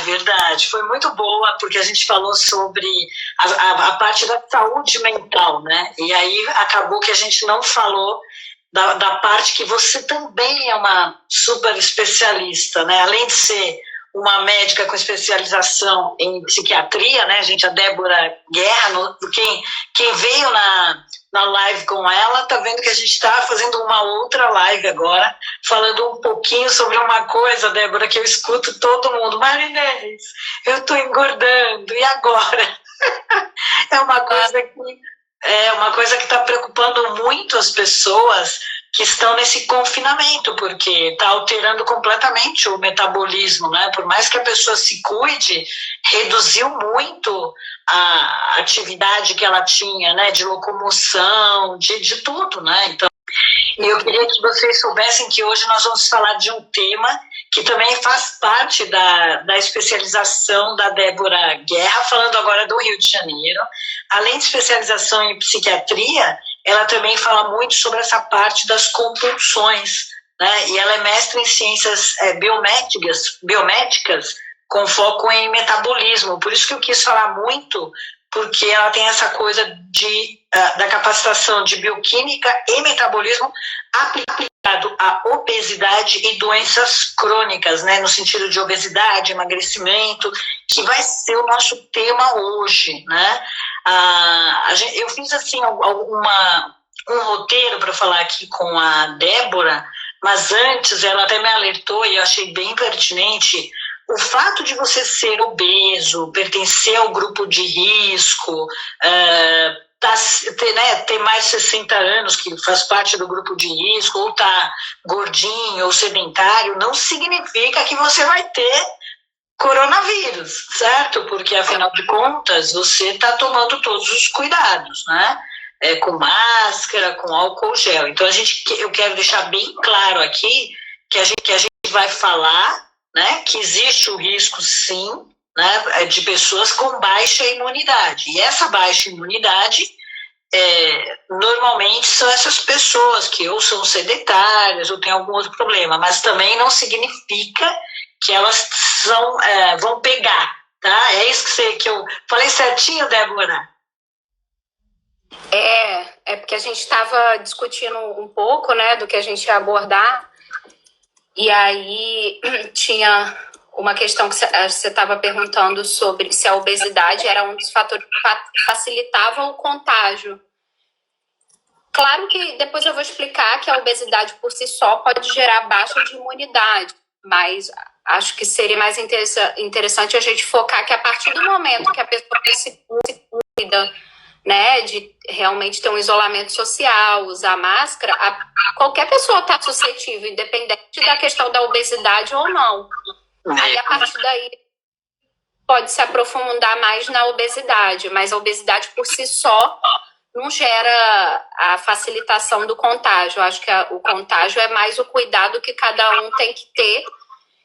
verdade. Foi muito boa, porque a gente falou sobre a parte da saúde mental, né? E aí acabou que a gente não falou da parte que você também é uma super especialista, né? Além de ser uma médica com especialização em psiquiatria, né, gente? A Débora Guerra, quem veio na live com ela, tá vendo que a gente está fazendo uma outra live agora, falando um pouquinho sobre uma coisa, Débora, que eu escuto todo mundo. Marinês, eu tô engordando, e agora? É uma coisa que está preocupando muito as pessoas que estão nesse confinamento, porque está alterando completamente o metabolismo, né? Por mais que a pessoa se cuide, reduziu muito a atividade que ela tinha, né? De locomoção, de tudo, né? Então, eu queria que vocês soubessem que hoje nós vamos falar de um tema que também faz parte da especialização da Débora Guerra, falando agora do Rio de Janeiro. Além de especialização em psiquiatria, ela também fala muito sobre essa parte das compulsões, né? E ela é mestre em ciências biomédicas com foco em metabolismo. Por isso que eu quis falar muito, porque ela tem essa coisa da capacitação de bioquímica e metabolismo aplicado à obesidade e doenças crônicas, né, no sentido de obesidade, emagrecimento, que vai ser o nosso tema hoje, né? Eu fiz assim um roteiro para falar aqui com a Débora, mas antes ela até me alertou e eu achei bem pertinente. O fato de você ser obeso, pertencer ao grupo de risco, ter mais de 60 anos, que faz parte do grupo de risco, ou tá gordinho ou sedentário, não significa que você vai ter coronavírus, certo? Porque, afinal de contas, você está tomando todos os cuidados, né? Com máscara, com álcool gel. Então, eu quero deixar bem claro aqui que a gente vai falar, né, que existe o risco, sim, né, de pessoas com baixa imunidade. E essa baixa imunidade, normalmente, são essas pessoas que ou são sedentárias ou têm algum outro problema, mas também não significa que elas vão pegar, tá? É isso que eu falei certinho, Débora? É porque a gente estava discutindo um pouco, né, do que a gente ia abordar. E aí tinha uma questão que você estava perguntando sobre se a obesidade era um dos fatores que facilitava o contágio. Claro que depois eu vou explicar que a obesidade por si só pode gerar baixa de imunidade, mas acho que seria mais interessante a gente focar que a partir do momento que a pessoa se cuida, né, de realmente ter um isolamento social, usar máscara, qualquer pessoa está suscetível, independente da questão da obesidade ou não. Aí, a partir daí, pode se aprofundar mais na obesidade, mas a obesidade por si só não gera a facilitação do contágio. Eu acho que o contágio é mais o cuidado que cada um tem que ter,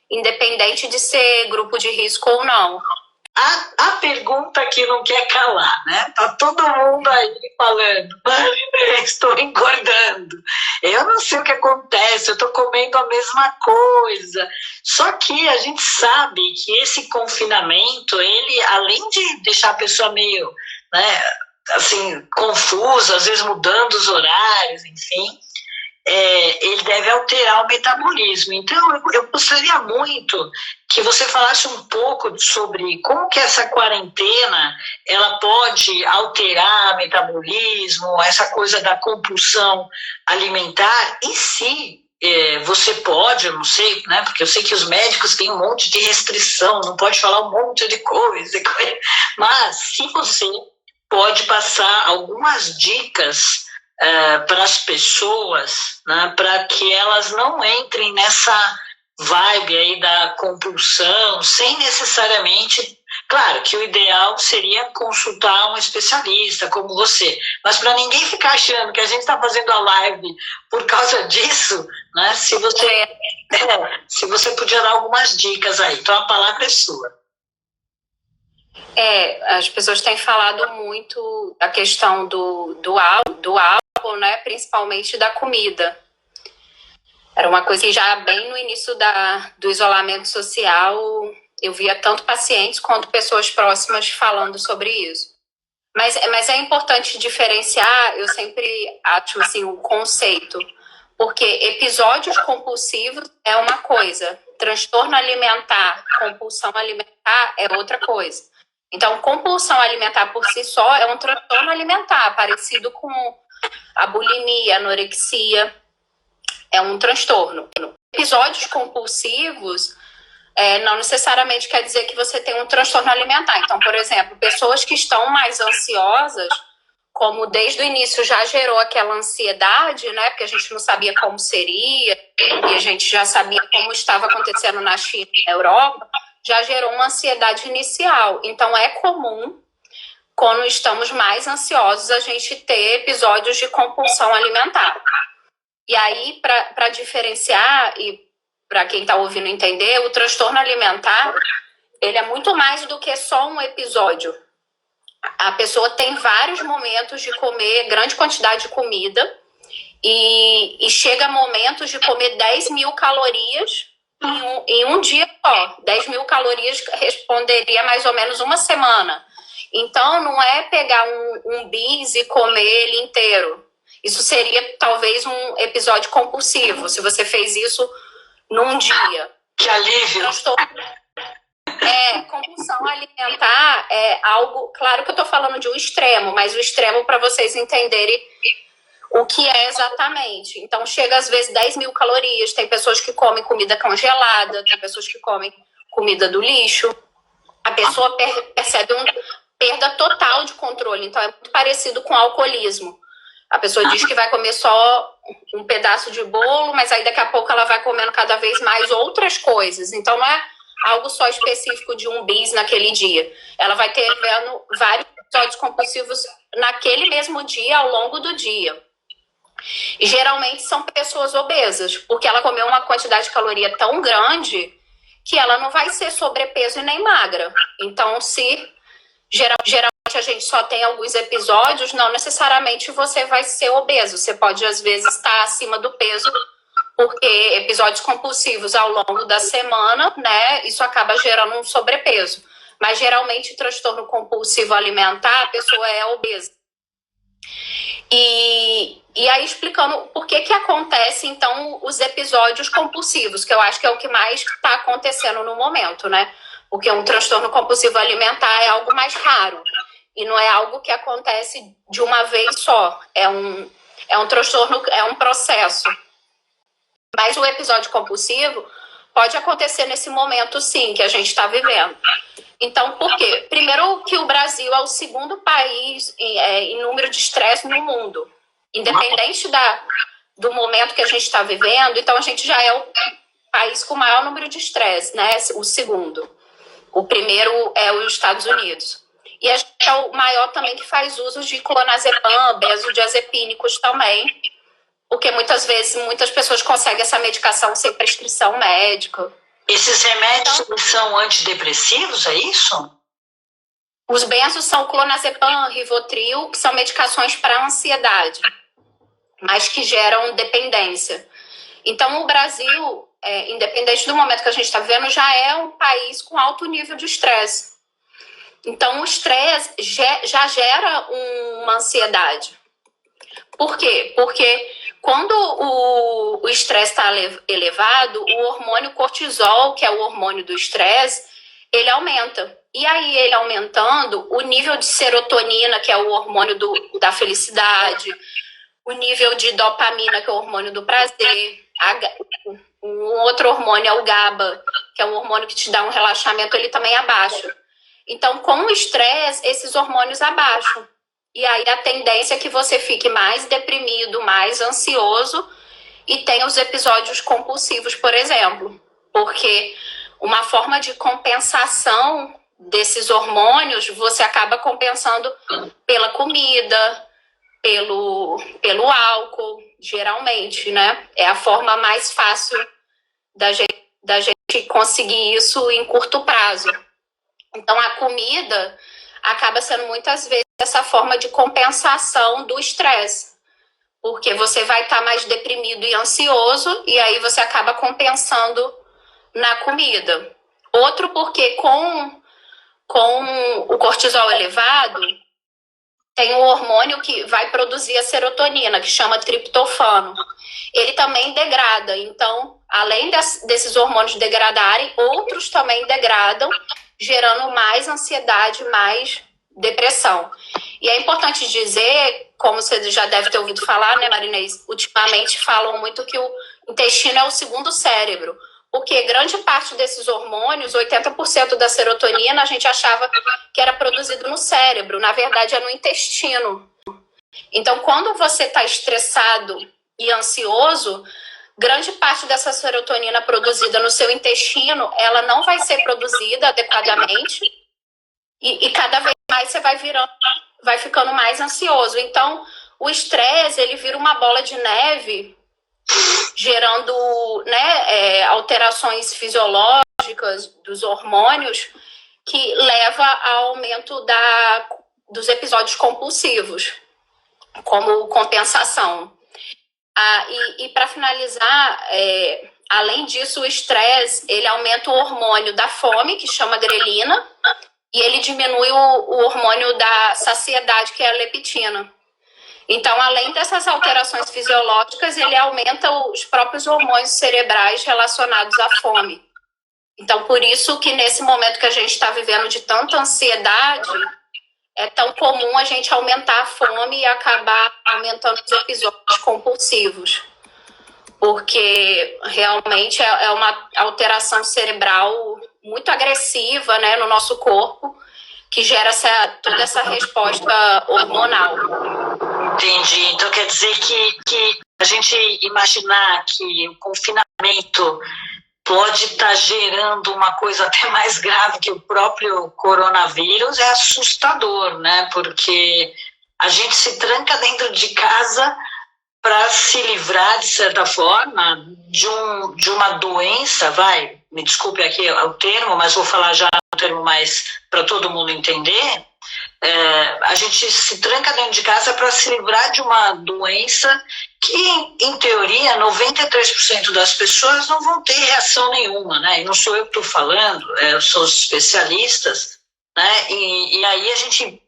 independente de ser grupo de risco ou não. A pergunta que não quer calar, né? Tá todo mundo aí falando, estou engordando, eu não sei o que acontece, eu tô comendo a mesma coisa. Só que a gente sabe que esse confinamento, ele, além de deixar a pessoa meio, né, assim, confusa, às vezes mudando os horários, enfim, ele deve alterar o metabolismo. Então, eu gostaria muito que você falasse um pouco sobre como que essa quarentena ela pode alterar o metabolismo, essa coisa da compulsão alimentar, e se você pode, eu não sei, né, porque eu sei que os médicos têm um monte de restrição, não pode falar um monte de coisa, mas se você pode passar algumas dicas para as pessoas, né, para que elas não entrem nessa vibe aí da compulsão, sem necessariamente... Claro que o ideal seria consultar um especialista como você, mas para ninguém ficar achando que a gente está fazendo a live por causa disso, né, se você podia dar algumas dicas aí. Então a palavra é sua. As pessoas têm falado muito da questão do álcool, né, principalmente da comida. Era uma coisa que já bem no início do isolamento social Eu via tanto pacientes quanto pessoas próximas falando sobre isso. Mas é importante diferenciar, eu sempre acho assim, um conceito, porque episódios compulsivos é uma coisa, transtorno alimentar, compulsão alimentar é outra coisa. Então, compulsão alimentar por si só é um transtorno alimentar, parecido com a bulimia, a anorexia, é um transtorno. Episódios compulsivos não necessariamente quer dizer que você tem um transtorno alimentar. Então, por exemplo, pessoas que estão mais ansiosas, como desde o início já gerou aquela ansiedade, né? Porque a gente não sabia como seria, e a gente já sabia como estava acontecendo na China e na Europa, já gerou uma ansiedade inicial. Então, é comum, quando estamos mais ansiosos, a gente ter episódios de compulsão alimentar. E aí, para diferenciar e para quem está ouvindo entender, o transtorno alimentar, ele é muito mais do que só um episódio. A pessoa tem vários momentos de comer grande quantidade de comida e chega a momentos de comer 10.000 calorias em um dia só. 10.000 calorias responderia mais ou menos uma semana. Então, não é pegar um bis e comer ele inteiro. Isso seria talvez um episódio compulsivo, se você fez isso num dia. Que alívio! Compulsão alimentar é algo... Claro que eu estou falando de um extremo, mas o extremo para vocês entenderem o que é exatamente. Então, chega às vezes 10.000 calorias. Tem pessoas que comem comida congelada, tem pessoas que comem comida do lixo. A pessoa percebe uma perda total de controle. Então, é muito parecido com alcoolismo. A pessoa diz que vai comer só um pedaço de bolo, mas aí daqui a pouco ela vai comendo cada vez mais outras coisas. Então, não é algo só específico de um bis naquele dia. Ela vai ter vendo vários episódios compulsivos naquele mesmo dia, ao longo do dia. E geralmente são pessoas obesas, porque ela comeu uma quantidade de caloria tão grande que ela não vai ser sobrepeso e nem magra. Então, se geralmente a gente só tem alguns episódios, não necessariamente você vai ser obeso. Você pode, às vezes, estar acima do peso, porque episódios compulsivos ao longo da semana, né, isso acaba gerando um sobrepeso. Mas, geralmente, transtorno compulsivo alimentar, a pessoa é obesa. E aí, explicando por que acontece, então, os episódios compulsivos, que eu acho que é o que mais está acontecendo no momento, né? Porque um transtorno compulsivo alimentar é algo mais raro. E não é algo que acontece de uma vez só. É um transtorno, é um processo. Mas o episódio compulsivo pode acontecer nesse momento, sim, que a gente está vivendo. Então, por quê? Primeiro que o Brasil é o segundo país em número de estresse no mundo. Independente do momento que a gente está vivendo, então a gente já é o país com o maior número de estresse, né? O segundo. O primeiro é os Estados Unidos. E a gente é o maior também que faz uso de clonazepam, benzodiazepínicos também, porque muitas vezes muitas pessoas conseguem essa medicação sem prescrição médica. Esses remédios são antidepressivos, é isso? Os benzos são clonazepam, Rivotril, que são medicações para ansiedade, mas que geram dependência. Então, o Brasil, independente do momento que a gente está vivendo, já é um país com alto nível de estresse. Então, o estresse já gera uma ansiedade. Por quê? Porque quando o estresse está elevado, o hormônio cortisol, que é o hormônio do estresse, ele aumenta. E aí, ele aumentando, o nível de serotonina, que é o hormônio da felicidade, o nível de dopamina, que é o hormônio do prazer, um outro hormônio é o GABA, que é um hormônio que te dá um relaxamento, ele também abaixa. Então, com o estresse, esses hormônios abaixam. E aí a tendência é que você fique mais deprimido, mais ansioso e tenha os episódios compulsivos, por exemplo. Porque uma forma de compensação desses hormônios, você acaba compensando pela comida, pelo álcool, geralmente, né? É a forma mais fácil da gente conseguir isso em curto prazo. Então, a comida acaba sendo muitas vezes essa forma de compensação do estresse, porque você vai estar mais deprimido e ansioso, e aí você acaba compensando na comida. Outro porque com o cortisol elevado, tem um hormônio que vai produzir a serotonina, que chama triptofano. Ele também degrada, então, além desses hormônios degradarem, outros também degradam, gerando mais ansiedade, mais depressão. E é importante dizer, como você já deve ter ouvido falar, né, Marinês? Ultimamente falam muito que o intestino é o segundo cérebro, porque grande parte desses hormônios, 80% da serotonina, a gente achava que era produzido no cérebro, na verdade é no intestino. Então, quando você está estressado e ansioso, grande parte dessa serotonina produzida no seu intestino, ela não vai ser produzida adequadamente e cada vez mais você vai ficando mais ansioso. Então, o estresse, ele vira uma bola de neve, gerando, né, alterações fisiológicas dos hormônios, que leva ao aumento dos episódios compulsivos, como compensação. E para finalizar, além disso, o estresse, ele aumenta o hormônio da fome, que chama grelina, e ele diminui o hormônio da saciedade, que é a leptina. Então, além dessas alterações fisiológicas, ele aumenta os próprios hormônios cerebrais relacionados à fome. Então, por isso que nesse momento que a gente está vivendo de tanta ansiedade, é tão comum a gente aumentar a fome e acabar aumentando os episódios compulsivos. Porque realmente é uma alteração cerebral muito agressiva, né, no nosso corpo, que gera toda essa resposta hormonal. Entendi. Então quer dizer que a gente imaginar que o confinamento pode estar gerando uma coisa até mais grave que o próprio coronavírus é assustador, né? Porque a gente se tranca dentro de casa para se livrar, de certa forma, de uma doença, me desculpe aqui o termo, mas vou falar já um termo mais para todo mundo entender. A gente se tranca dentro de casa para se livrar de uma doença que, em teoria, 93% das pessoas não vão ter reação nenhuma, né? E não sou eu que estou falando, são os especialistas, né? E aí a gente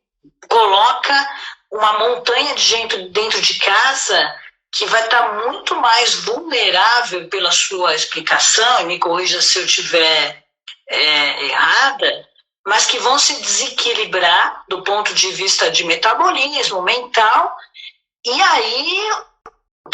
coloca uma montanha de gente dentro de casa que vai estar muito mais vulnerável pela sua explicação, e me corrija se eu estiver errada, mas que vão se desequilibrar do ponto de vista de metabolismo mental, e aí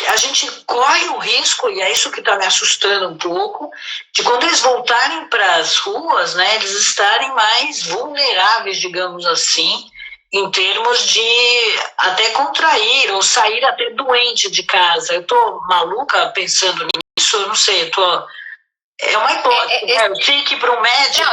a gente corre o risco, e é isso que está me assustando um pouco, de quando eles voltarem para as ruas, né, eles estarem mais vulneráveis, digamos assim, em termos de até contrair ou sair até doente de casa. Eu estou maluca pensando nisso, eu não sei, é uma hipótese, né? Eu sei que para o médico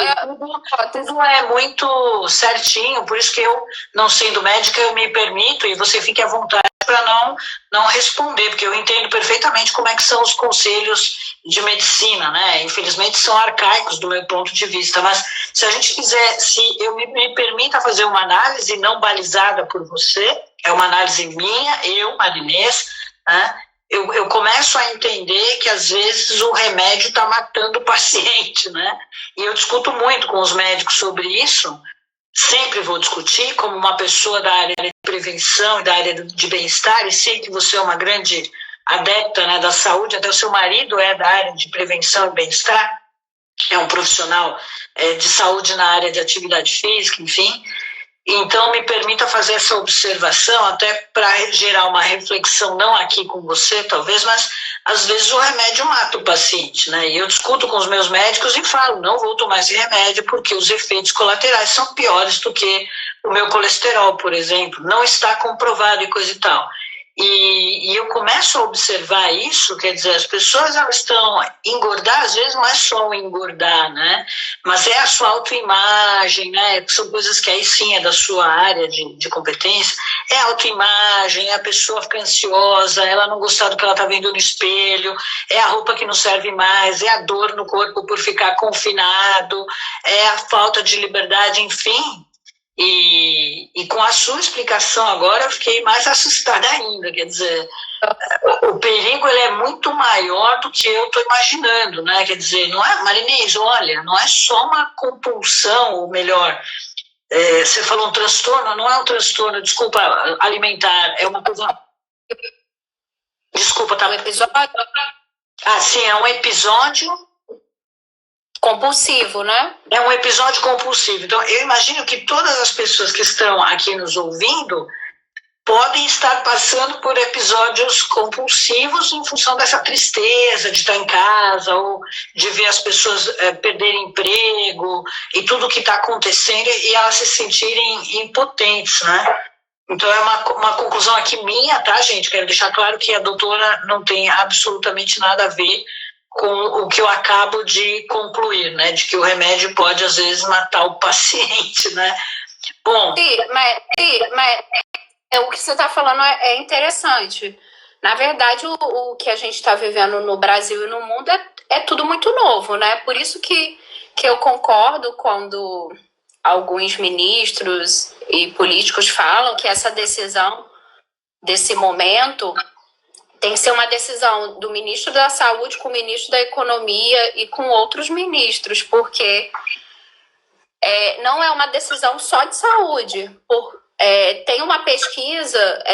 tudo é muito certinho, por isso que eu, não sendo médica, eu me permito, e você fique à vontade para não responder, porque eu entendo perfeitamente como é que são os conselhos de medicina, né? Infelizmente são arcaicos do meu ponto de vista, mas se a gente quiser, se eu me permita fazer uma análise não balizada por você, é uma análise minha, eu, Marinês, né? Eu começo a entender que às vezes o remédio está matando o paciente, né? E eu discuto muito com os médicos sobre isso, sempre vou discutir como uma pessoa da área de prevenção e da área de bem-estar, e sei que você é uma grande adepta, né, da saúde, até o seu marido é da área de prevenção e bem-estar, é um profissional de saúde na área de atividade física, enfim. Então, me permita fazer essa observação, até para gerar uma reflexão, não aqui com você, talvez, mas às vezes o remédio mata o paciente, né? E eu discuto com os meus médicos e falo, não vou tomar esse remédio porque os efeitos colaterais são piores do que o meu colesterol, por exemplo. Não está comprovado e coisa e tal. E eu começo a observar isso, quer dizer, as pessoas elas estão engordar, às vezes não é só o engordar, né? Mas é a sua autoimagem, né? São coisas que aí sim é da sua área de competência. É a autoimagem, é a pessoa ficar ansiosa, ela não gostar do que ela está vendo no espelho, é a roupa que não serve mais, é a dor no corpo por ficar confinado, é a falta de liberdade, enfim. E com a sua explicação agora eu fiquei mais assustada ainda, quer dizer, o perigo ele é muito maior do que eu estou imaginando, né? Quer dizer, não é, Marinês, olha, não é só uma compulsão, ou melhor, você falou um transtorno, não é um transtorno, desculpa, alimentar, é uma coisa... Desculpa, tá? Um episódio Ah, sim, é um episódio... compulsivo, né? É um episódio compulsivo. Então, eu imagino que todas as pessoas que estão aqui nos ouvindo podem estar passando por episódios compulsivos em função dessa tristeza de estar em casa ou de ver as pessoas perderem emprego e tudo o que está acontecendo e elas se sentirem impotentes, né? Então é uma conclusão aqui minha, tá, gente? Quero deixar claro que a doutora não tem absolutamente nada a ver com o que eu acabo de concluir, né? De que o remédio pode, às vezes, matar o paciente, né? Bom... Sim, mas o que você está falando é interessante. Na verdade, o que a gente está vivendo no Brasil e no mundo é tudo muito novo, né? Por isso que eu concordo quando alguns ministros e políticos falam que essa decisão desse momento tem que ser uma decisão do ministro da Saúde com o ministro da Economia e com outros ministros, porque não é uma decisão só de saúde. Tem uma pesquisa,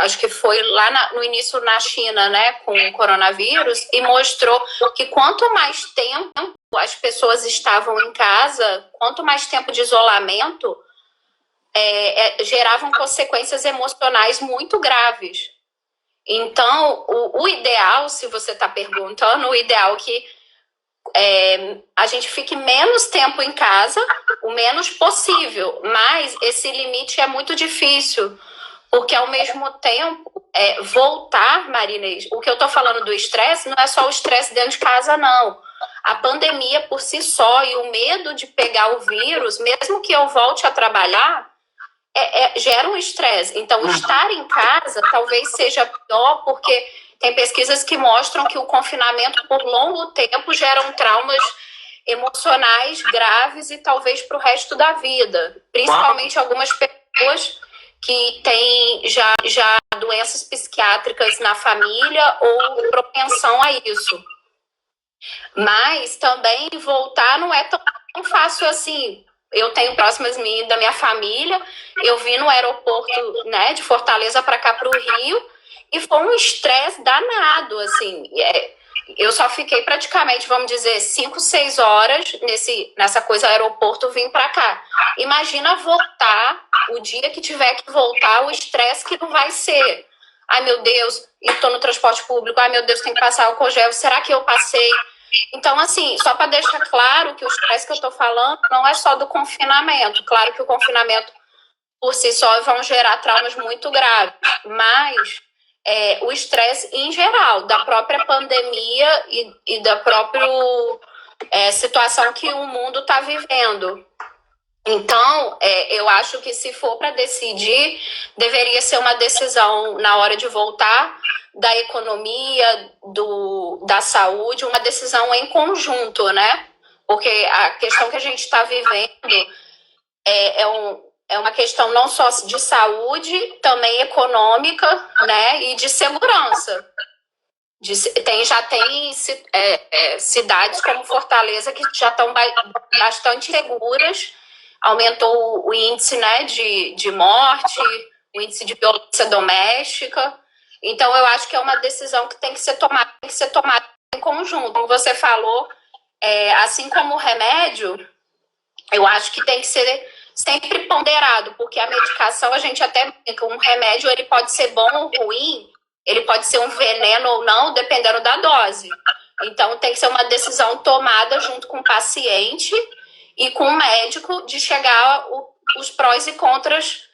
acho que foi lá no início na China, né, com o coronavírus, e mostrou que quanto mais tempo as pessoas estavam em casa, quanto mais tempo de isolamento, geravam consequências emocionais muito graves. Então, o ideal, se você está perguntando, o ideal é que a gente fique menos tempo em casa, o menos possível, mas esse limite é muito difícil, porque ao mesmo tempo, voltar, Marinês, o que eu estou falando do estresse não é só o estresse dentro de casa, não. A pandemia por si só e o medo de pegar o vírus, mesmo que eu volte a trabalhar, gera um estresse. Então, estar em casa talvez seja pior, porque tem pesquisas que mostram que o confinamento por longo tempo geram traumas emocionais graves e talvez para o resto da vida. Principalmente algumas pessoas que têm já doenças psiquiátricas na família ou propensão a isso. Mas também voltar não é tão fácil assim. Eu tenho próximas da minha família, eu vim no aeroporto, né, de Fortaleza para cá, para o Rio, e foi um estresse danado, assim. Eu só fiquei praticamente, vamos dizer, 5, 6 horas nessa coisa aeroporto, vim para cá. Imagina voltar, o dia que tiver que voltar, o estresse que não vai ser. Ai, meu Deus, estou no transporte público, ai, meu Deus, tem que passar álcool gel, será que eu passei? Então, assim, só para deixar claro que o estresse que eu estou falando não é só do confinamento. Claro que o confinamento por si só vão gerar traumas muito graves, mas o estresse em geral, da própria pandemia e da própria situação que o mundo está vivendo. Então, eu acho que se for para decidir, deveria ser uma decisão na hora de voltar da economia, da saúde, uma decisão em conjunto, né? Porque a questão que a gente está vivendo é uma questão não só de saúde, também econômica, né? E de segurança. Já tem cidades como Fortaleza que já estão bastante seguras, aumentou o índice, né, de morte, o índice de violência doméstica. Então, eu acho que é uma decisão que tem que ser tomada em conjunto. Como você falou, assim como o remédio, eu acho que tem que ser sempre ponderado, porque a medicação, a gente até brinca, um remédio ele pode ser bom ou ruim, ele pode ser um veneno ou não, dependendo da dose. Então, tem que ser uma decisão tomada junto com o paciente e com o médico de chegar os prós e contras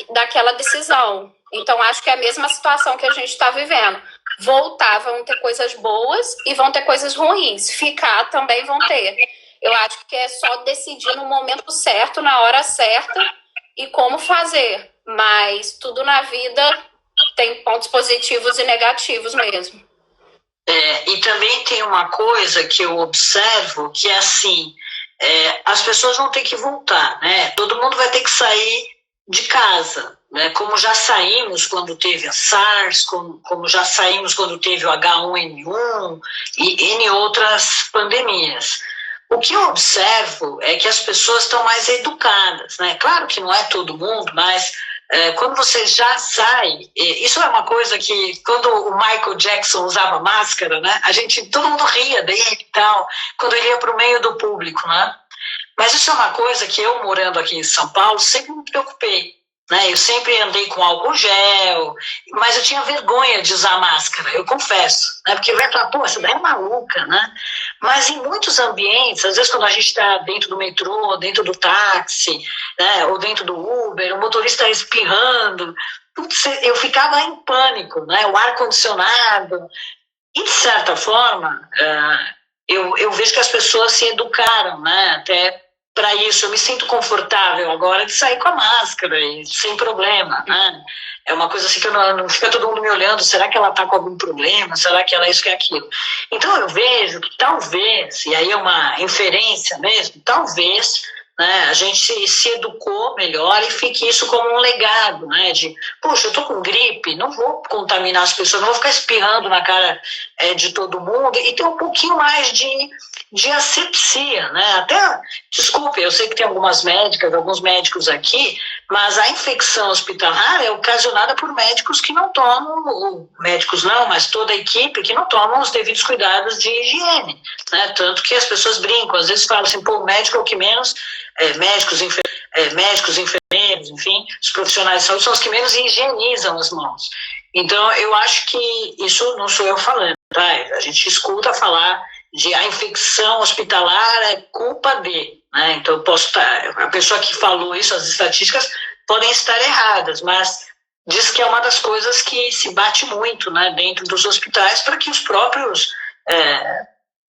daquela decisão. Então, acho que é a mesma situação que a gente está vivendo. Voltar, vão ter coisas boas e vão ter coisas ruins. Ficar também vão ter. Eu acho que é só decidir no momento certo, na hora certa e como fazer. Mas tudo na vida tem pontos positivos e negativos mesmo. E também tem uma coisa que eu observo que é assim, as pessoas vão ter que voltar, né? Todo mundo vai ter que sair de casa, né? Como já saímos quando teve a SARS, como já saímos quando teve o H1N1 e N outras pandemias. O que eu observo é que as pessoas estão mais educadas, né? Claro que não é todo mundo, mas quando você já sai, isso é uma coisa que quando o Michael Jackson usava máscara, né? Todo mundo ria dele e tal, quando ele ia para o meio do público, né? Mas isso é uma coisa que eu, morando aqui em São Paulo, sempre me preocupei, né? Eu sempre andei com álcool gel, mas eu tinha vergonha de usar máscara, eu confesso, né? Porque vai falar, pô, essa daí é maluca, né? Mas em muitos ambientes, às vezes quando a gente está dentro do metrô, dentro do táxi, né? Ou dentro do Uber, o motorista espirrando, eu ficava em pânico, né? O ar-condicionado. E, de certa forma, eu vejo que as pessoas se educaram, né? Até para isso, eu me sinto confortável agora de sair com a máscara e sem problema, né? É uma coisa assim que não fica todo mundo me olhando, será que ela está com algum problema? Será que ela é isso, que é aquilo? Então eu vejo que talvez, e aí é uma inferência mesmo, talvez, né, a gente se educou melhor e fique isso como um legado, né? De, poxa, eu estou com gripe, não vou contaminar as pessoas, não vou ficar espirrando na cara de todo mundo, e ter um pouquinho mais de asepsia, né? Até, desculpe, eu sei que tem alguns médicos aqui, mas a infecção hospitalar é ocasionada por médicos que não tomam, médicos não, mas toda a equipe que não tomam os devidos cuidados de higiene, né? Tanto que as pessoas brincam, às vezes falam assim, pô, o médico é o que menos, médicos, enfermeiros, enfim, os profissionais de saúde são os que menos higienizam as mãos. Então, eu acho que isso não sou eu falando, tá? A gente escuta falar de a infecção hospitalar é culpa de, né? Então, eu posso estar, a pessoa que falou isso, as estatísticas podem estar erradas, mas diz que é uma das coisas que se bate muito, né, dentro dos hospitais para que os próprios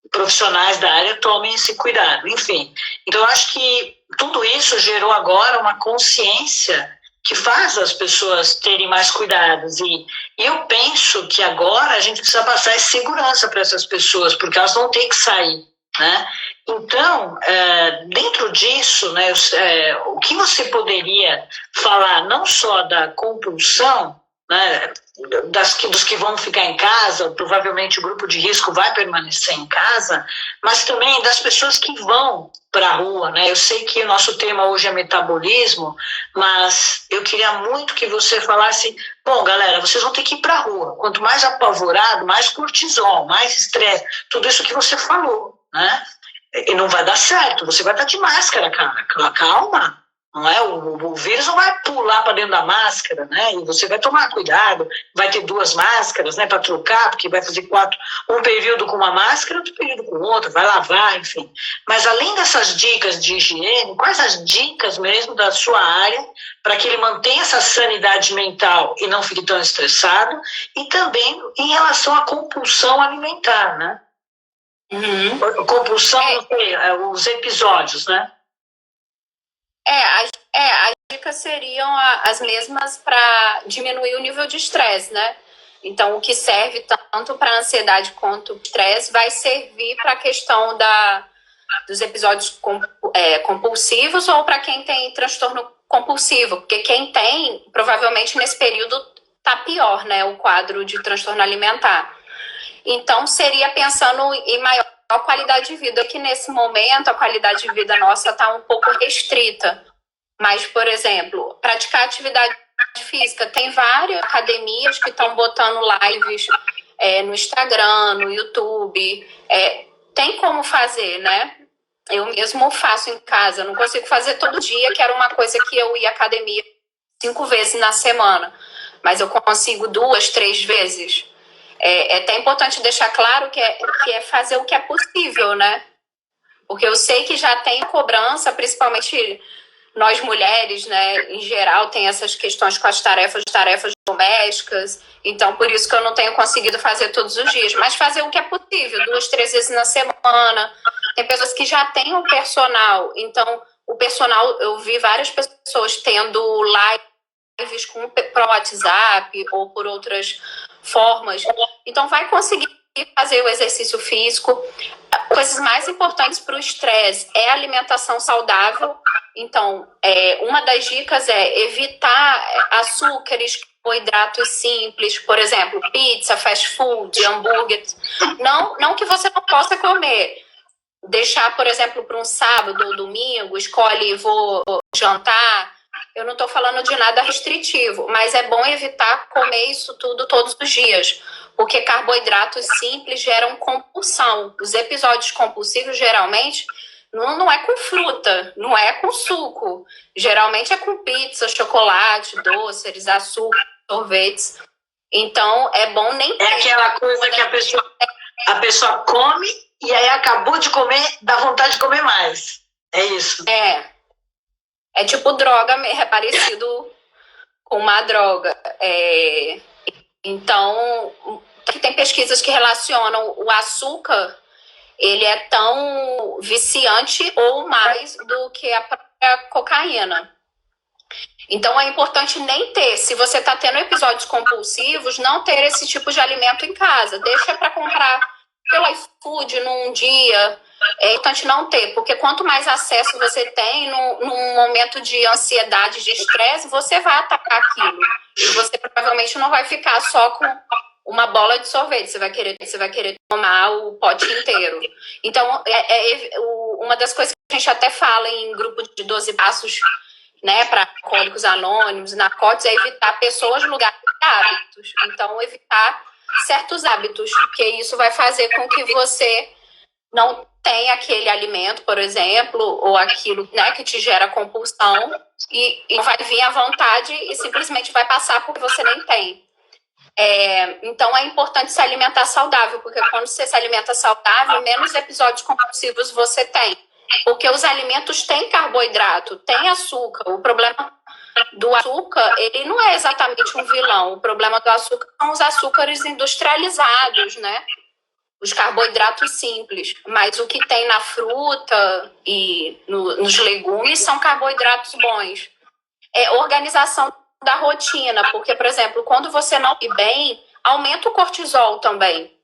profissionais da área tomem esse cuidado, enfim. Então, eu acho que tudo isso gerou agora uma consciência que faz as pessoas terem mais cuidados, e eu penso que agora a gente precisa passar segurança para essas pessoas, porque elas vão ter que sair, né? Então, dentro disso, né, o que você poderia falar não só da compulsão, né, dos que vão ficar em casa, provavelmente o grupo de risco vai permanecer em casa, mas também das pessoas que vão para a rua, né? Eu sei que o nosso tema hoje é metabolismo, mas eu queria muito que você falasse, bom, galera, vocês vão ter que ir para a rua, quanto mais apavorado, mais cortisol, mais estresse, tudo isso que você falou, né? E não vai dar certo, você vai estar de máscara, cara, calma. Não é? O vírus não vai pular para dentro da máscara, né? E você vai tomar cuidado, vai ter 2 máscaras, né, para trocar, porque vai fazer 4, um período com uma máscara, outro período com outra, vai lavar, enfim. Mas além dessas dicas de higiene, quais as dicas mesmo da sua área para que ele mantenha essa sanidade mental e não fique tão estressado, e também em relação à compulsão alimentar, né? Uhum. Compulsão, os episódios, né? As dicas seriam as mesmas para diminuir o nível de estresse, né? Então, o que serve tanto para a ansiedade quanto o estresse vai servir para a questão dos episódios compulsivos, ou para quem tem transtorno compulsivo, porque quem tem, provavelmente nesse período está pior, né? O quadro de transtorno alimentar. Então, seria pensando em maior qualidade de vida, que nesse momento a qualidade de vida nossa está um pouco restrita. Mas, por exemplo, praticar atividade física. Tem várias academias que estão botando lives no Instagram, no YouTube. Tem como fazer, né? Eu mesmo faço em casa. Eu não consigo fazer todo dia, que era uma coisa que eu ia à academia 5 vezes na semana. Mas eu consigo 2, 3 vezes. É até importante deixar claro que é fazer o que é possível, né? Porque eu sei que já tem cobrança, principalmente nós mulheres, né, em geral, tem essas questões com as tarefas domésticas. Então, por isso que eu não tenho conseguido fazer todos os dias. Mas fazer o que é possível, 2, 3 vezes na semana. Tem pessoas que já têm um personal. Então, o personal, eu vi várias pessoas tendo lives pro WhatsApp ou por outras formas. Então, vai conseguir fazer o exercício físico. coisas mais importantes para o estresse é a alimentação saudável. Então, uma das dicas é evitar açúcares, carboidratos simples, por exemplo, pizza, fast food, hambúrguer. Não que você não possa comer. Deixar, por exemplo, para um sábado ou domingo, escolhe, vou jantar. Eu não estou falando de nada restritivo, mas é bom evitar comer isso tudo todos os dias, porque carboidratos simples geram compulsão. Os episódios compulsivos, geralmente, não é com fruta, não é com suco. Geralmente é com pizza, chocolate, doces, açúcar, sorvetes. Então, é bom nem ter. É aquela coisa que a pessoa come e aí acabou de comer, dá vontade de comer mais. É isso. É tipo droga, é parecido com uma droga. Então, tem pesquisas que relacionam o açúcar, ele é tão viciante ou mais do que a própria cocaína. Então, é importante nem ter, se você está tendo episódios compulsivos, não ter esse tipo de alimento em casa. Deixa para comprar pelo iFood num dia. É importante não ter, porque quanto mais acesso você tem num momento de ansiedade, de estresse, você vai atacar aquilo. E você provavelmente não vai ficar só com uma bola de sorvete, você vai querer tomar o pote inteiro. Então, uma das coisas que a gente até fala em grupo de 12 passos, né, para alcoólicos anônimos, narcóticos, é evitar pessoas, lugares e hábitos. Então, evitar certos hábitos, porque isso vai fazer com que você não tenha aquele alimento, por exemplo, ou aquilo, né, que te gera compulsão, e vai vir à vontade e simplesmente vai passar porque você nem tem. Então, é importante se alimentar saudável, porque quando você se alimenta saudável, menos episódios compulsivos você tem. Porque os alimentos têm carboidrato, têm açúcar. O problema do açúcar, ele não é exatamente um vilão. O problema do açúcar são os açúcares industrializados, né? Os carboidratos simples. Mas o que tem na fruta e nos legumes são carboidratos bons. Organização da rotina, porque, por exemplo, quando você não come bem, aumenta o cortisol também.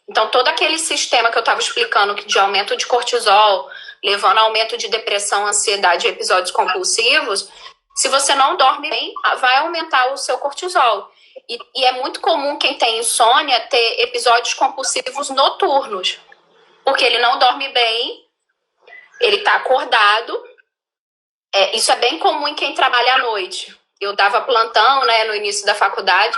Então, todo aquele sistema que eu estava explicando, de aumento de cortisol, levando a aumento de depressão, ansiedade e episódios compulsivos, se você não dorme bem, vai aumentar o seu cortisol. E é muito comum quem tem insônia ter episódios compulsivos noturnos, porque ele não dorme bem, ele está acordado. Isso é bem comum em quem trabalha à noite. Eu dava plantão, né, no início da faculdade,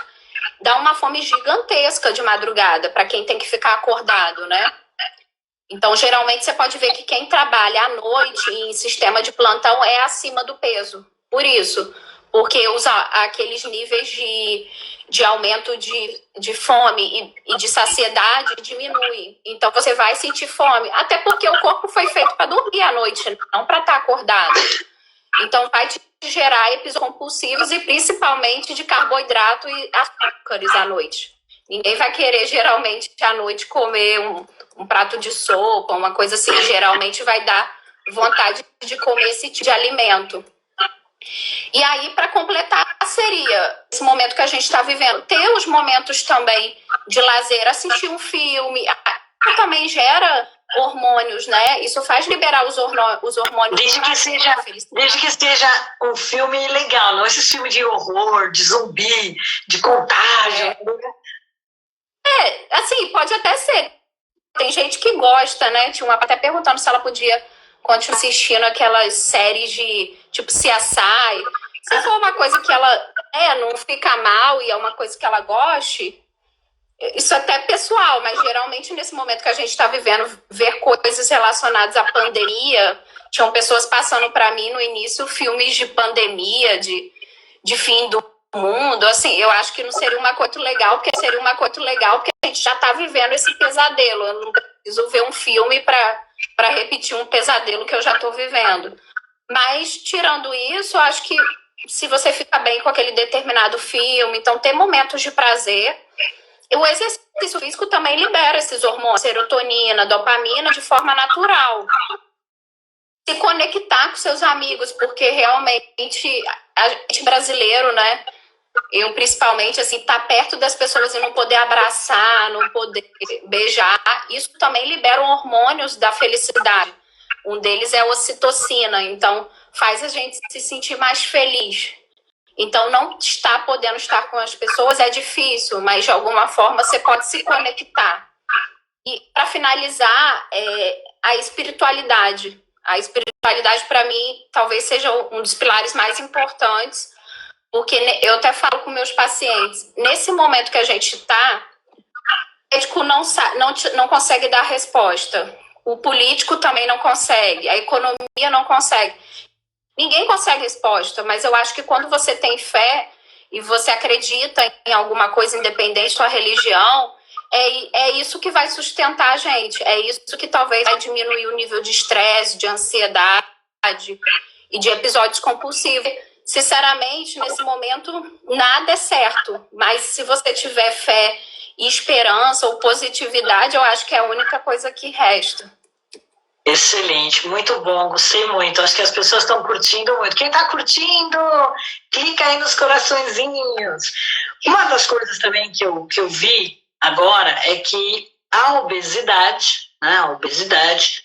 dá uma fome gigantesca de madrugada para quem tem que ficar acordado, né? Então, geralmente, você pode ver que quem trabalha à noite em sistema de plantão é acima do peso. Por isso, porque aqueles níveis de aumento de fome e de saciedade diminui. Então, você vai sentir fome. Até porque o corpo foi feito para dormir à noite, não para estar acordado. Então, vai te gerar episódios compulsivos e principalmente de carboidrato e açúcares à noite. Ninguém vai querer, geralmente, à noite comer um prato de sopa, uma coisa assim. Geralmente vai dar vontade de comer esse tipo de alimento. E aí, para completar, seria esse momento que a gente está vivendo. Ter os momentos também de lazer, assistir um filme, também gera hormônios, né? Isso faz liberar os hormônios. Desde que seja um filme legal, não esse filme de horror, de zumbi, de contágio. Assim, pode até ser. Tem gente que gosta, né? Tinha uma até perguntando se ela podia continuar assistindo aquelas séries de tipo CSI. Se for uma coisa que ela não fica mal e é uma coisa que ela goste, isso até é pessoal, mas geralmente nesse momento que a gente está vivendo, ver coisas relacionadas à pandemia, tinham pessoas passando para mim no início filmes de pandemia, de fim do mundo, assim, eu acho que não seria uma coisa legal, porque a gente já está vivendo esse pesadelo, eu não preciso ver um filme para repetir um pesadelo que eu já estou vivendo. Mas, tirando isso, eu acho que se você fica bem com aquele determinado filme, então ter momentos de prazer. O exercício físico também libera esses hormônios, serotonina, dopamina, de forma natural. Se conectar com seus amigos, porque realmente a gente brasileiro, né, Eu, principalmente, assim, estar perto das pessoas e não poder abraçar, não poder beijar, isso também libera hormônios da felicidade. Um deles é a ocitocina, então faz a gente se sentir mais feliz. Então, não estar podendo estar com as pessoas é difícil, mas de alguma forma você pode se conectar. E, para finalizar, a espiritualidade. A espiritualidade, para mim, talvez seja um dos pilares mais importantes, porque eu até falo com meus pacientes, nesse momento que a gente está, o médico não consegue dar resposta, o político também não consegue, a economia não consegue. Ninguém consegue resposta, mas eu acho que quando você tem fé e você acredita em alguma coisa independente da sua religião, é isso que vai sustentar a gente, é isso que talvez vai diminuir o nível de estresse, de ansiedade e de episódios compulsivos. Sinceramente, nesse momento, nada é certo, mas se você tiver fé e esperança ou positividade, eu acho que é a única coisa que resta. Excelente, muito bom, gostei muito. Acho que as pessoas estão curtindo muito. Quem está curtindo, clica aí nos coraçõezinhos. Uma das coisas também que eu vi agora é que a obesidade, né,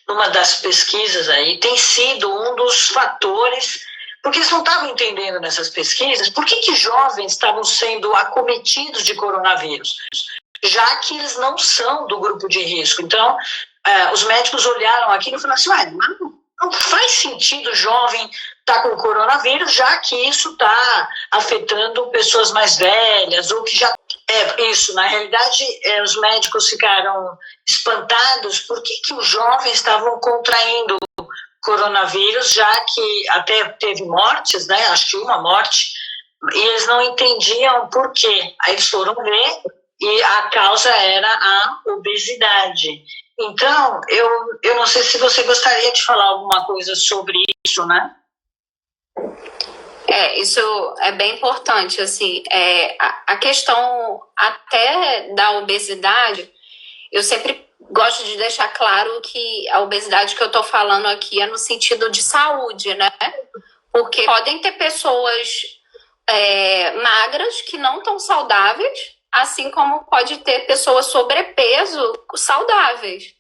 numa das pesquisas aí, tem sido um dos fatores, porque eles não estavam entendendo nessas pesquisas por que jovens estavam sendo acometidos de coronavírus, já que eles não são do grupo de risco. Então, os médicos olharam aquilo e falaram assim, não faz sentido o jovem estar com coronavírus, já que isso está afetando pessoas mais velhas, ou que já... isso, na realidade, os médicos ficaram espantados por que os jovens estavam contraindo coronavírus, já que até teve mortes, né? Acho que uma morte, e eles não entendiam por quê. Aí eles foram ver e a causa era a obesidade. Então, eu não sei se você gostaria de falar alguma coisa sobre isso, né? Isso é bem importante, assim, a questão até da obesidade, eu sempre gosto de deixar claro que a obesidade que eu estou falando aqui é no sentido de saúde, né? Porque podem ter pessoas magras que não estão saudáveis, assim como pode ter pessoas sobrepeso saudáveis.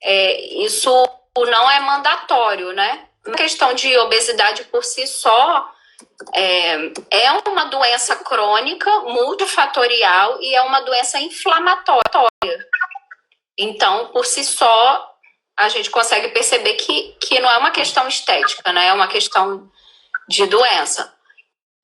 Isso não é mandatório, né? A questão de obesidade por si só é uma doença crônica, multifatorial e é uma doença inflamatória. Então, por si só, a gente consegue perceber que não é uma questão estética, né? É uma questão de doença.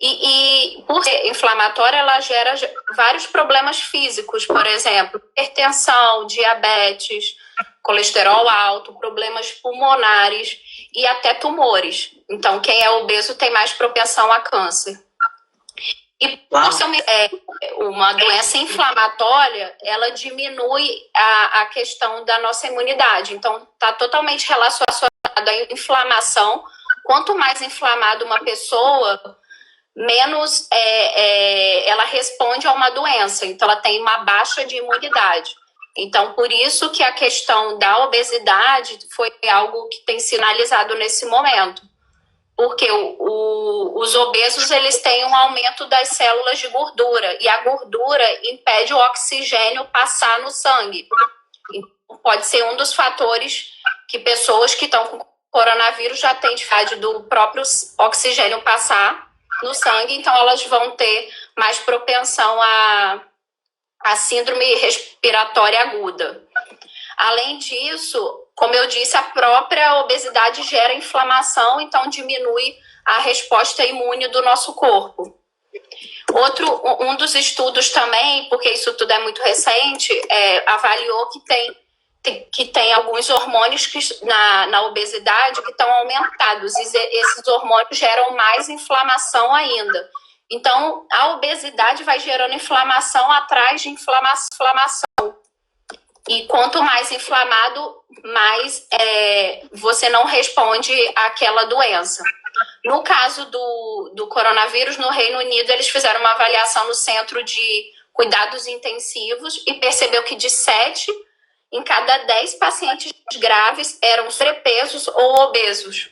E por ser inflamatória, ela gera vários problemas físicos, por exemplo, hipertensão, diabetes, colesterol alto, problemas pulmonares e até tumores. Então, quem é obeso tem mais propensão a câncer. E por ser uma doença inflamatória, ela diminui a questão da nossa imunidade. Então, está totalmente relacionado à inflamação. Quanto mais inflamada uma pessoa, menos ela responde a uma doença. Então, ela tem uma baixa de imunidade. Então, por isso que a questão da obesidade foi algo que tem sinalizado nesse momento. Porque os obesos, eles têm um aumento das células de gordura. E a gordura impede o oxigênio passar no sangue. Então, pode ser um dos fatores que pessoas que estão com coronavírus já têm dificuldade do próprio oxigênio passar no sangue. Então, elas vão ter mais propensão a síndrome respiratória aguda. Além disso, como eu disse, a própria obesidade gera inflamação, então diminui a resposta imune do nosso corpo. Um dos estudos também, porque isso tudo é muito recente, avaliou que tem alguns hormônios na obesidade que estão aumentados, e esses hormônios geram mais inflamação ainda. Então, a obesidade vai gerando inflamação atrás de inflamação. E quanto mais inflamado, mais você não responde àquela doença. No caso do coronavírus, no Reino Unido, eles fizeram uma avaliação no Centro de Cuidados Intensivos e percebeu que de 7 em cada 10 pacientes graves eram sobrepesos ou obesos.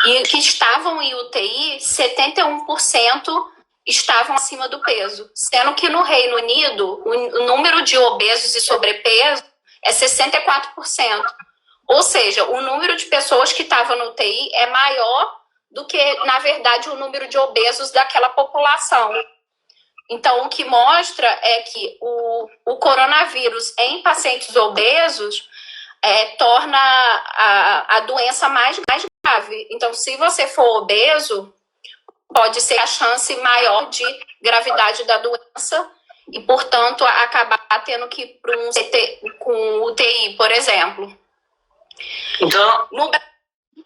E que estavam em UTI, 71% estavam acima do peso, sendo que no Reino Unido o número de obesos e sobrepeso é 64%. Ou seja, o número de pessoas que estavam no UTI é maior do que, na verdade, o número de obesos daquela população. Então, o que mostra é que o coronavírus em pacientes obesos torna a doença mais grave. Então, se você for obeso, pode ser a chance maior de gravidade da doença e, portanto, acabar tendo que ir para um CT com UTI, por exemplo. Então, no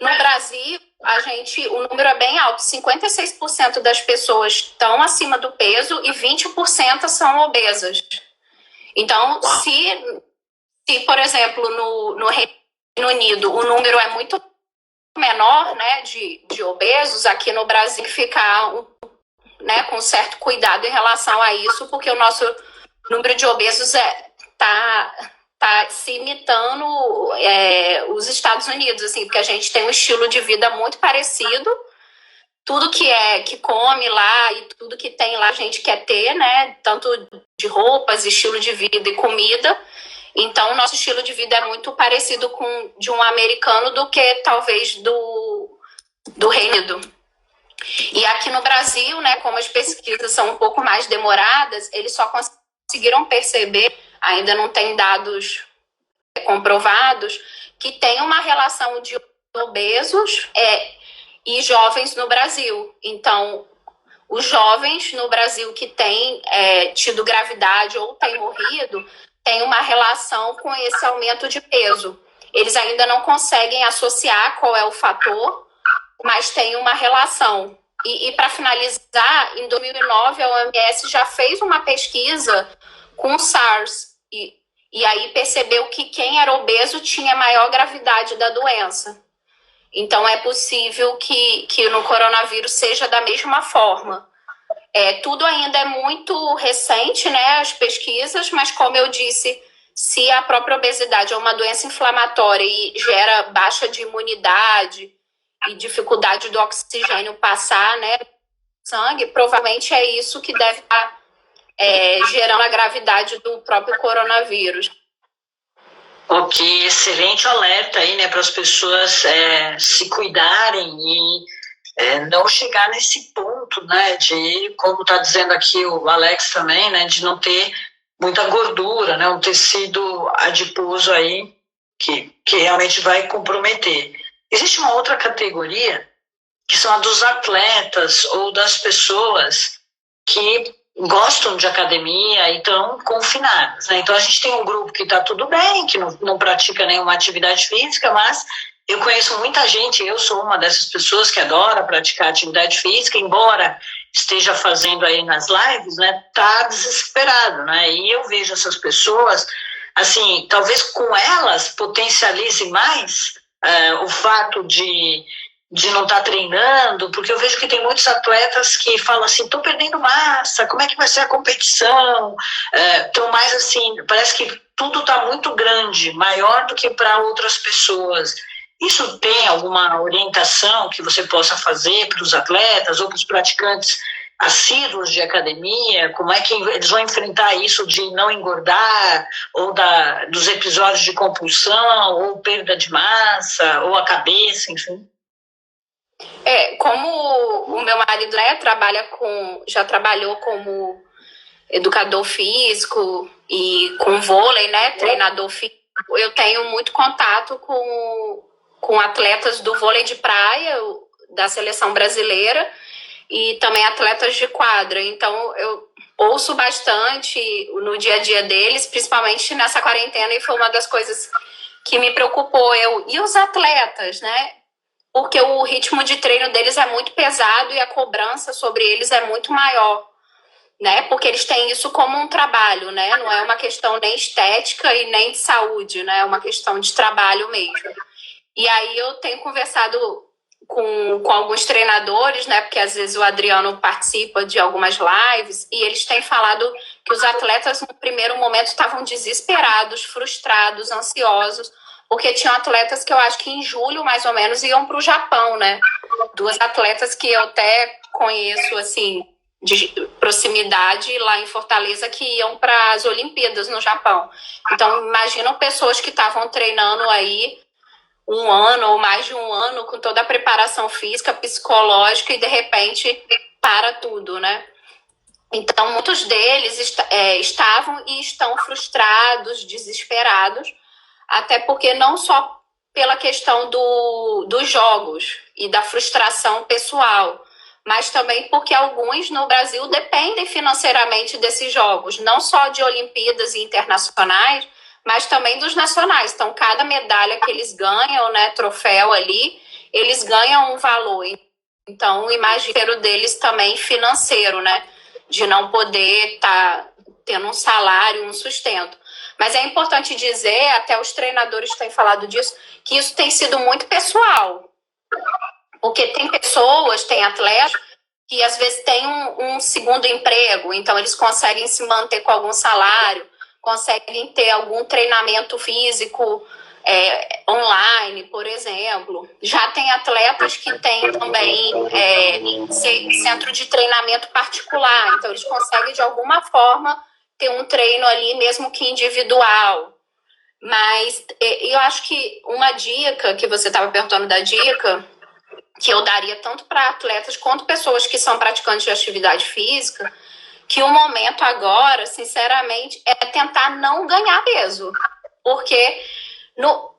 Brasil, o número é bem alto. 56% das pessoas estão acima do peso e 20% são obesas. Então, se por exemplo, no Reino Unido o número é muito menor, né, de obesos, aqui no Brasil ficar com certo cuidado em relação a isso, porque o nosso número de obesos tá se imitando os Estados Unidos, assim, porque a gente tem um estilo de vida muito parecido. Tudo que come lá e tudo que tem lá a gente quer ter, né? Tanto de roupas, estilo de vida e comida. Então, o nosso estilo de vida é muito parecido com de um americano do que talvez do Reino Unido. E aqui no Brasil, né, como as pesquisas são um pouco mais demoradas, eles só conseguiram perceber, ainda não tem dados comprovados, que tem uma relação de obesos e jovens no Brasil. Então, os jovens no Brasil que têm tido gravidade ou têm morrido, tem uma relação com esse aumento de peso. Eles ainda não conseguem associar qual é o fator, mas tem uma relação. E para finalizar, em 2009, a OMS já fez uma pesquisa com o SARS, e aí percebeu que quem era obeso tinha maior gravidade da doença. Então, é possível que no coronavírus seja da mesma forma. Tudo ainda é muito recente, né, as pesquisas, mas como eu disse, se a própria obesidade é uma doença inflamatória e gera baixa de imunidade e dificuldade do oxigênio passar, né, sangue, provavelmente é isso que deve estar gerando a gravidade do próprio coronavírus. Ok, excelente alerta aí, né, para as pessoas se cuidarem e não chegar nesse ponto, né, de, como está dizendo aqui o Alex também, né, de não ter muita gordura, né, um tecido adiposo aí que realmente vai comprometer. Existe uma outra categoria, que são a dos atletas ou das pessoas que gostam de academia e estão confinadas, né? Então, a gente tem um grupo que está tudo bem, que não pratica nenhuma atividade física, mas eu conheço muita gente, eu sou uma dessas pessoas que adora praticar atividade física, embora esteja fazendo aí nas lives, né? Tá desesperado, né? E eu vejo essas pessoas, assim, talvez com elas potencialize mais o fato de não estar treinando, porque eu vejo que tem muitos atletas que falam assim, estou perdendo massa, como é que vai ser a competição? Então, mais assim, parece que tudo está muito grande, maior do que para outras pessoas. Isso tem alguma orientação que você possa fazer para os atletas ou para os praticantes assíduos de academia? Como é que eles vão enfrentar isso de não engordar, ou dos episódios de compulsão, ou perda de massa, ou a cabeça, enfim? Como o meu marido, né, já trabalhou como educador físico e com vôlei, né, treinador físico, eu tenho muito contato com atletas do vôlei de praia, da seleção brasileira, e também atletas de quadra. Então, eu ouço bastante no dia a dia deles, principalmente nessa quarentena, e foi uma das coisas que me preocupou. E os atletas, né? Porque o ritmo de treino deles é muito pesado e a cobrança sobre eles é muito maior, né? Porque eles têm isso como um trabalho, né? Não é uma questão nem estética e nem de saúde, né? É uma questão de trabalho mesmo. E aí eu tenho conversado com alguns treinadores, né? Porque às vezes o Adriano participa de algumas lives e eles têm falado que os atletas no primeiro momento estavam desesperados, frustrados, ansiosos, porque tinham atletas que eu acho que em julho, mais ou menos, iam para o Japão, né? Duas atletas que eu até conheço, assim, de proximidade lá em Fortaleza que iam para as Olimpíadas no Japão. Então, imaginam pessoas que estavam treinando aí 1 ano ou mais de 1 ano com toda a preparação física, psicológica e de repente para tudo, né? Então, muitos deles estavam e estão frustrados, desesperados, até porque não só pela questão dos jogos e da frustração pessoal, mas também porque alguns no Brasil dependem financeiramente desses jogos, não só de Olimpíadas e internacionais, mas também dos nacionais. Então, cada medalha que eles ganham, né, troféu ali, eles ganham um valor. Então, o imagino deles também financeiro, né, de não poder estar tendo um salário, um sustento. Mas é importante dizer, até os treinadores têm falado disso, que isso tem sido muito pessoal. Porque tem pessoas, tem atletas que às vezes têm um segundo emprego, então eles conseguem se manter com algum salário, conseguem ter algum treinamento físico online, por exemplo. Já tem atletas que têm também centro de treinamento particular, então eles conseguem de alguma forma ter um treino ali, mesmo que individual. Mas eu acho que uma dica, que você estava perguntando da dica, que eu daria tanto para atletas quanto pessoas que são praticantes de atividade física, que o momento agora, sinceramente, é tentar não ganhar peso, porque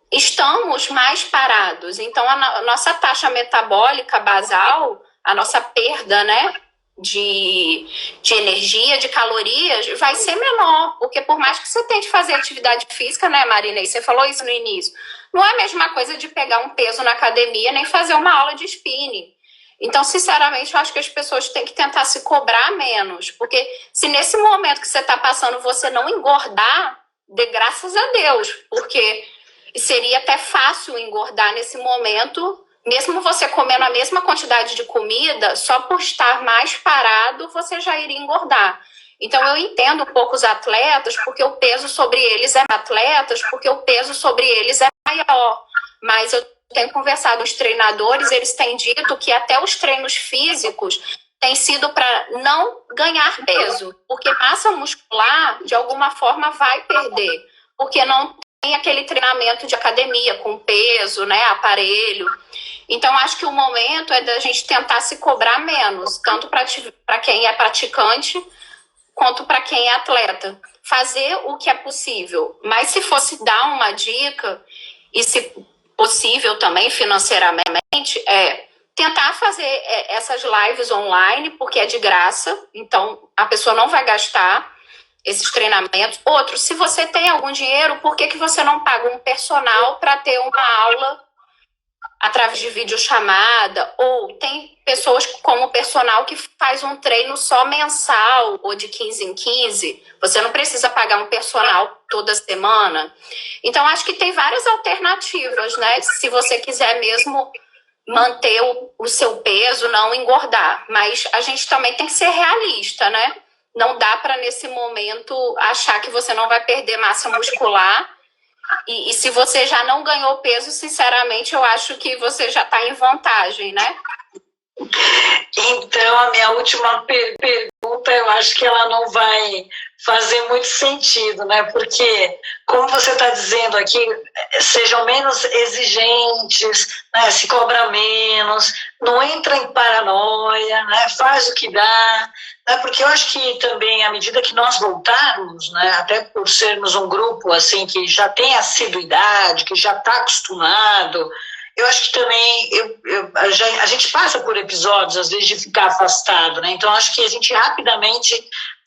estamos mais parados. Então, a nossa taxa metabólica basal, a nossa perda, né, de energia, de calorias, vai ser menor, porque por mais que você tente fazer atividade física, né, Marina, e você falou isso no início, não é a mesma coisa de pegar um peso na academia, nem fazer uma aula de spinning. Então, sinceramente, eu acho que as pessoas têm que tentar se cobrar menos, porque se nesse momento que você está passando você não engordar, dê graças a Deus, porque seria até fácil engordar nesse momento, mesmo você comendo a mesma quantidade de comida, só por estar mais parado, você já iria engordar. Então, eu entendo um pouco os atletas, porque o peso sobre eles é maior. Mas eu tenho conversado com os treinadores, eles têm dito que até os treinos físicos têm sido para não ganhar peso, porque massa muscular, de alguma forma, vai perder, porque não tem aquele treinamento de academia com peso, né, aparelho. Então, acho que o momento é da gente tentar se cobrar menos, tanto para quem é praticante, quanto para quem é atleta. Fazer o que é possível. Mas se fosse dar uma dica, e se possível também financeiramente, tentar fazer essas lives online, porque é de graça, então a pessoa não vai gastar esses treinamentos. Outro, se você tem algum dinheiro, por que você não paga um personal para ter uma aula através de videochamada? Ou tem pessoas como personal que faz um treino só mensal ou de 15 em 15. Você não precisa pagar um personal toda semana. Então, acho que tem várias alternativas, né? Se você quiser mesmo manter o seu peso, não engordar. Mas a gente também tem que ser realista, né? Não dá para, nesse momento, achar que você não vai perder massa muscular. E se você já não ganhou peso, sinceramente, eu acho que você já está em vantagem, né? Então, a minha última pergunta, eu acho que ela não vai fazer muito sentido, né? Porque, como você está dizendo aqui, sejam menos exigentes, né? Se cobra menos, não entra em paranoia, né? Faz o que dá, né? Porque eu acho que também, à medida que nós voltarmos, né? Até por sermos um grupo assim que já tem assiduidade, que já está acostumado, eu acho que também a gente passa por episódios, às vezes, de ficar afastado, né? Então, acho que a gente rapidamente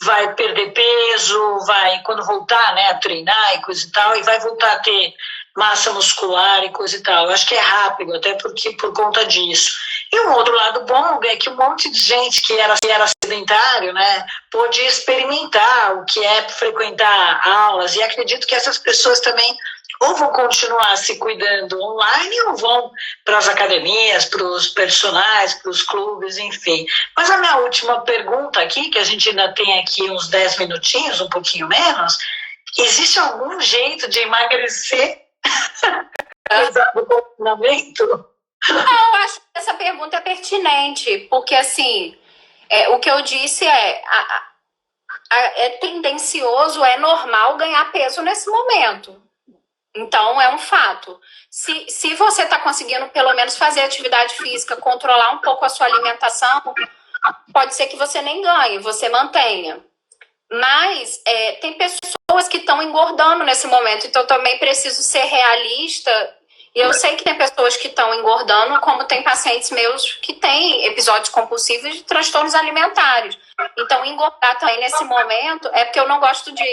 vai perder peso, vai, quando voltar, né, a treinar e coisa e tal, e vai voltar a ter massa muscular e coisa e tal. Eu acho que é rápido, até porque por conta disso. E um outro lado bom é que um monte de gente que era sedentário, né, pôde experimentar o que é frequentar aulas, e acredito que essas pessoas também ou vão continuar se cuidando online ou vão para as academias, para os personagens, para os clubes, enfim. Mas a minha última pergunta aqui, que a gente ainda tem aqui uns 10 minutinhos, um pouquinho menos, existe algum jeito de emagrecer no confinamento? Não, eu acho que essa pergunta é pertinente, porque assim, O que eu disse é tendencioso, é normal ganhar peso nesse momento. Então, é um fato. Se você está conseguindo, pelo menos, fazer atividade física, controlar um pouco a sua alimentação, pode ser que você nem ganhe, você mantenha. Mas tem pessoas que estão engordando nesse momento, então eu também preciso ser realista. E eu sei que tem pessoas que estão engordando, como tem pacientes meus que têm episódios compulsivos de transtornos alimentares. Então, engordar também nesse momento é porque eu não gosto de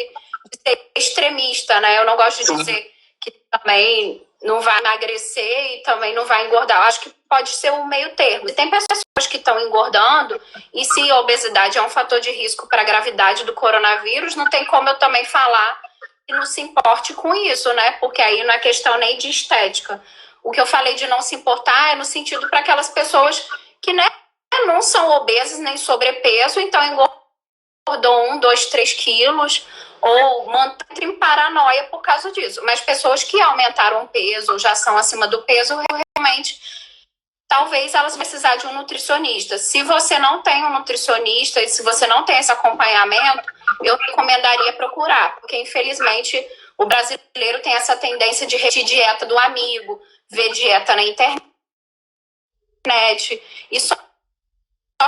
ser extremista, né? Eu não gosto de dizer que também não vai emagrecer e também não vai engordar. Eu acho que pode ser um meio termo. E tem pessoas que estão engordando, e se a obesidade é um fator de risco para a gravidade do coronavírus, não tem como eu também falar que não se importe com isso, né? Porque aí não é questão nem de estética. O que eu falei de não se importar é no sentido para aquelas pessoas que, né, não são obesas nem sobrepeso, então engordou 1, 2, 3 quilos, ou mantém em paranoia por causa disso. Mas pessoas que aumentaram o peso, ou já são acima do peso, realmente, talvez elas precisar de um nutricionista. Se você não tem um nutricionista e se você não tem esse acompanhamento, eu recomendaria procurar, porque infelizmente o brasileiro tem essa tendência de repetir dieta do amigo, ver dieta na internet, e só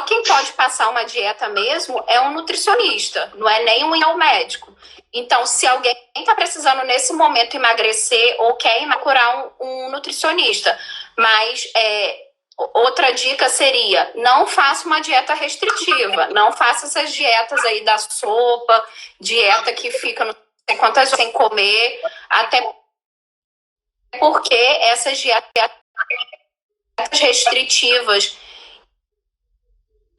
quem pode passar uma dieta mesmo é um nutricionista, não é nem um médico. Então, se alguém está precisando nesse momento emagrecer ou quer procurar um nutricionista, mas outra dica seria, não faça uma dieta restritiva, não faça essas dietas aí da sopa, dieta que fica não sei quantas horas sem comer, até porque essas dietas restritivas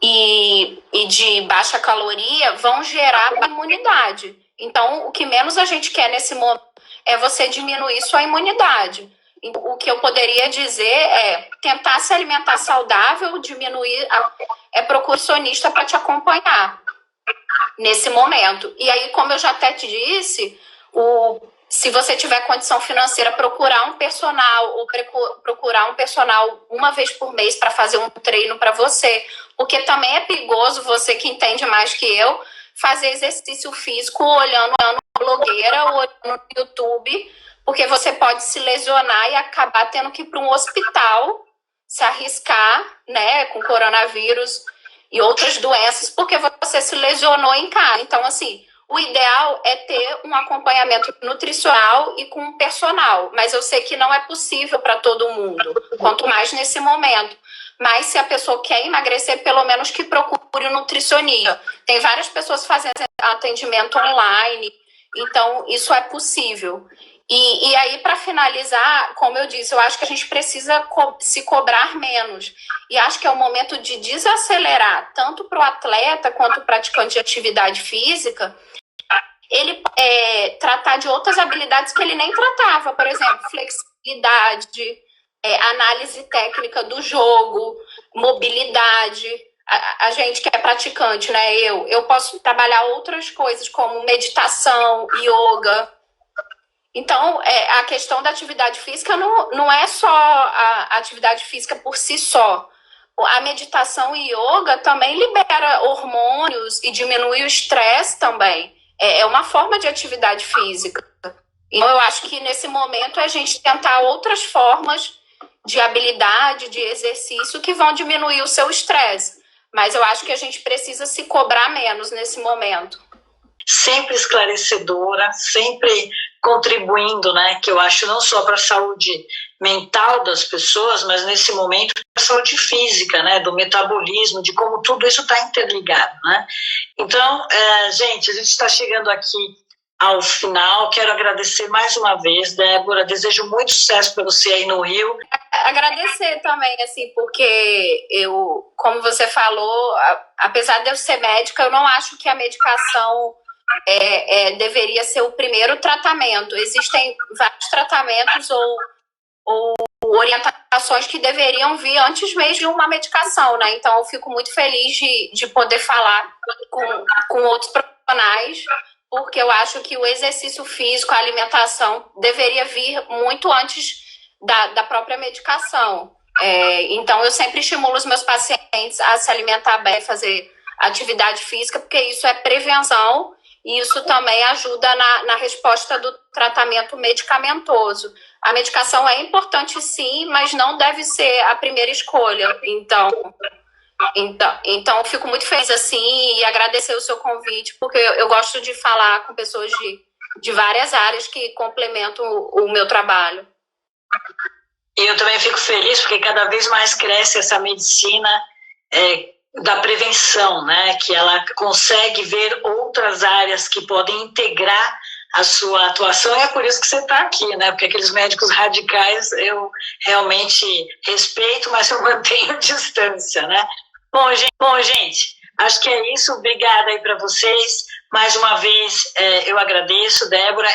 e de baixa caloria vão gerar imunidade. Então, o que menos a gente quer nesse momento é você diminuir sua imunidade. O que eu poderia dizer é tentar se alimentar saudável, diminuir, procurar um nutricionista para te acompanhar nesse momento. E aí, como eu já até te disse, se você tiver condição financeira, procurar um personal ou procurar um personal uma vez por mês para fazer um treino para você, porque também é perigoso você que entende mais que eu fazer exercício físico olhando blogueira ou olhando no YouTube, porque você pode se lesionar e acabar tendo que ir para um hospital, se arriscar, né, com coronavírus e outras doenças, porque você se lesionou em casa. Então, assim, o ideal é ter um acompanhamento nutricional e com um personal, mas eu sei que não é possível para todo mundo, quanto mais nesse momento. Mas se a pessoa quer emagrecer, pelo menos que procure um nutricionista. Tem várias pessoas fazendo atendimento online, então isso é possível. E aí, para finalizar, como eu disse, eu acho que a gente precisa se cobrar menos. E acho que é o momento de desacelerar, tanto para o atleta quanto o praticante de atividade física, ele tratar de outras habilidades que ele nem tratava. Por exemplo, flexibilidade, análise técnica do jogo, mobilidade. A gente que é praticante, né? Eu posso trabalhar outras coisas como meditação, yoga. Então, a questão da atividade física não é só a atividade física por si só. A meditação e yoga também libera hormônios e diminui o estresse também. É uma forma de atividade física. Então, eu acho que nesse momento a gente tentar outras formas de habilidade, de exercício que vão diminuir o seu estresse. Mas eu acho que a gente precisa se cobrar menos nesse momento. Sempre esclarecedora, sempre contribuindo, né, que eu acho não só para a saúde mental das pessoas, mas nesse momento para a saúde física, né, do metabolismo, de como tudo isso está interligado, né. Então, gente, a gente está chegando aqui ao final. Quero agradecer mais uma vez, Débora, desejo muito sucesso para você aí no Rio. Agradecer também, assim, porque como você falou, apesar de eu ser médica, eu não acho que a medicação deveria ser o primeiro tratamento. Existem vários tratamentos ou orientações que deveriam vir antes mesmo de uma medicação, né? Então, eu fico muito feliz de poder falar com outros profissionais, porque eu acho que o exercício físico, a alimentação, deveria vir muito antes da própria medicação. Então, eu sempre estimulo os meus pacientes a se alimentar bem, fazer atividade física, porque isso é prevenção e isso também ajuda na resposta do tratamento medicamentoso. A medicação é importante sim, mas não deve ser a primeira escolha. Então eu fico muito feliz assim e agradecer o seu convite, porque eu gosto de falar com pessoas de várias áreas que complementam o meu trabalho. E eu também fico feliz porque cada vez mais cresce essa medicina da prevenção, né? Que ela consegue ver outras áreas que podem integrar a sua atuação, e é por isso que você está aqui, né? Porque aqueles médicos radicais eu realmente respeito, mas eu mantenho distância, né? Bom, gente, acho que é isso. Obrigada aí para vocês. Mais uma vez, eu agradeço, Débora.